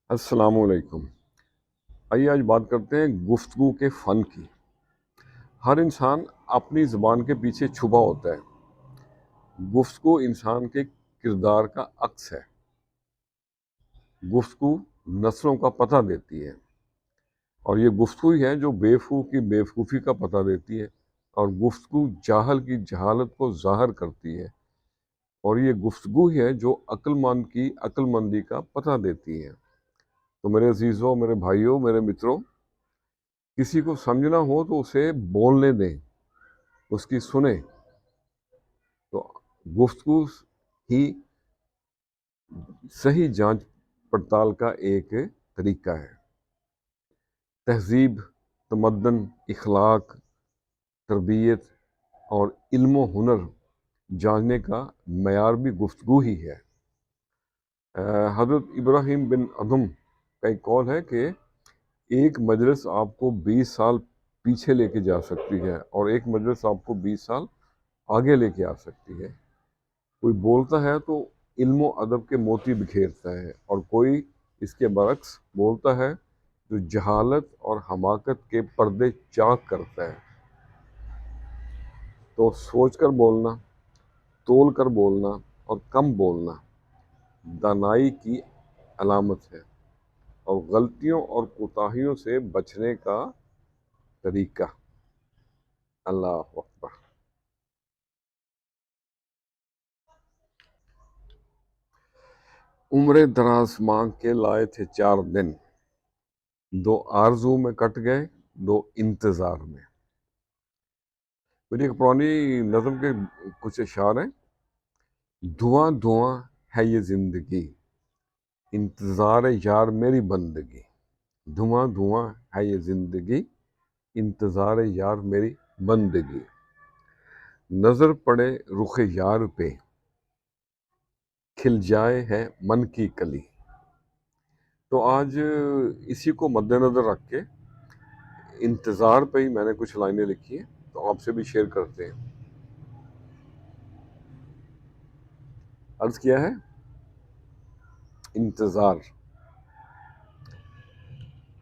السلام علیکم۔ آئیے آج بات کرتے ہیں گفتگو کے فن کی۔ ہر انسان اپنی زبان کے پیچھے چھپا ہوتا ہے۔ گفتگو انسان کے کردار کا عکس ہے۔ گفتگو نسلوں کا پتہ دیتی ہے، اور یہ گفتگو ہی ہے جو بیوقوف کی بیوقوفی کا پتہ دیتی ہے، اور گفتگو جاہل کی جہالت کو ظاہر کرتی ہے، اور یہ گفتگو ہی ہے جو عقل مند کی عقل مندی کا پتہ دیتی ہے۔ تو میرے عزیزوں، میرے بھائیوں، میرے متروں، کسی کو سمجھنا ہو تو اسے بولنے دیں، اس کی سنیں۔ تو گفتگو ہی صحیح جانچ پڑتال کا ایک طریقہ ہے۔ تہذیب، تمدن، اخلاق، تربیت اور علم و ہنر جاننے کا معیار بھی گفتگو ہی ہے۔ حضرت ابراہیم بن ادھم کا ایک قول ہے کہ ایک مجلس آپ کو 20 سال پیچھے لے کے جا سکتی ہے، اور ایک مجلس آپ کو 20 سال آگے لے کے آ سکتی ہے۔ کوئی بولتا ہے تو علم و ادب کے موتی بکھیرتا ہے، اور کوئی اس کے برعکس بولتا ہے جو جہالت اور حماقت کے پردے چاک کرتا ہے۔ تو سوچ کر بولنا، تول کر بولنا اور کم بولنا دانائی کی علامت ہے، اور غلطیوں اور کوتاہیوں سے بچنے کا طریقہ۔ اللہ اکبر۔ عمر دراز مانگ کے لائے تھے 4 دن، 2 آرزو میں کٹ گئے، 2 انتظار میں۔ میری ایک پرانی نظم کے کچھ اشعار ہیں۔ دھواں دھواں ہے یہ زندگی، انتظار یار میری بندگی۔ دھواں دھواں ہے یہ زندگی، انتظار یار میری بندگی۔ نظر پڑے رخ یار پہ، کھل جائے ہے من کی کلی۔ تو آج اسی کو مد نظر رکھ کے انتظار پہ ہی میں نے کچھ لائنیں لکھی ہیں، تو آپ سے بھی شیئر کرتے ہیں۔ عرض کیا ہے، انتظار۔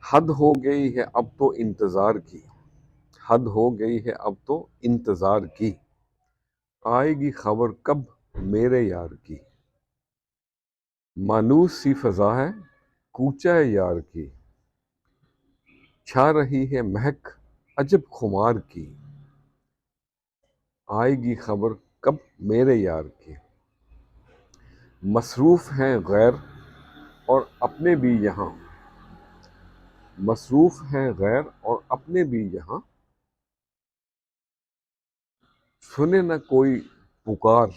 حد ہو گئی ہے اب تو انتظار کی، حد ہو گئی ہے اب تو انتظار کی، آئے گی خبر کب میرے یار کی۔ مانوس سی فضا ہے کوچہ یار کی، چھا رہی ہے مہک عجب خمار کی، آئے گی خبر کب میرے یار کی۔ مصروف ہیں غیر اور اپنے بھی یہاں، مصروف ہیں غیر اور اپنے بھی یہاں، سنے نہ کوئی پکار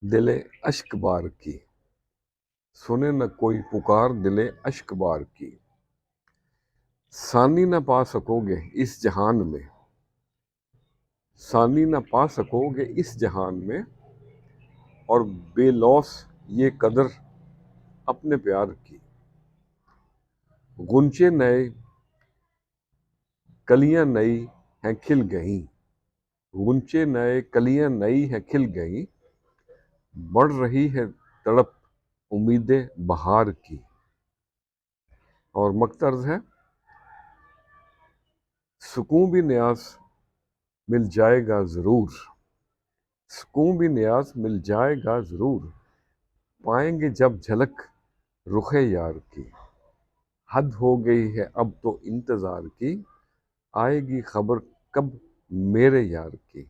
دل اشک بار کی، سنے نہ کوئی پکار دل اشک بار کی۔ ثانی نہ پا سکو گے اس جہان میں، ثانی نہ پا سکو گے اس جہان میں، اور بے لوث یہ قدر اپنے پیار کی۔ غنچے نئے کلیاں نئی ہیں کھل گئیں، غنچے نئے کلیاں نئی ہیں کھل گئیں، بڑھ رہی ہے تڑپ امید بہار کی۔ اور مقترض ہے، سکون بھی نیاز مل جائے گا ضرور، سکون بھی نیاز مل جائے گا ضرور، پائیں گے جب جھلک رخ یار کی۔ حد ہو گئی ہے اب تو انتظار کی، آئے گی خبر کب میرے یار کی۔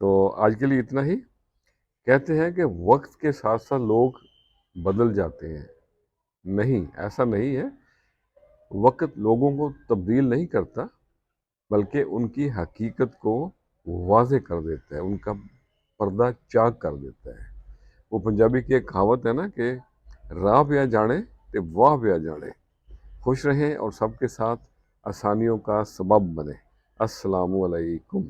تو آج کے لیے اتنا ہی۔ کہتے ہیں کہ وقت کے ساتھ ساتھ لوگ بدل جاتے ہیں، نہیں، ایسا نہیں ہے۔ وقت لوگوں کو تبدیل نہیں کرتا، بلکہ ان کی حقیقت کو واضح کر دیتا ہے، ان کا پردہ چاک کر دیتا ہے۔ وہ پنجابی کی ایک کہاوت ہے نا کہ راہ پہ جانے تے واہ پہ جانے۔ خوش رہیں اور سب کے ساتھ آسانیوں کا سبب بنے۔ السلام علیکم۔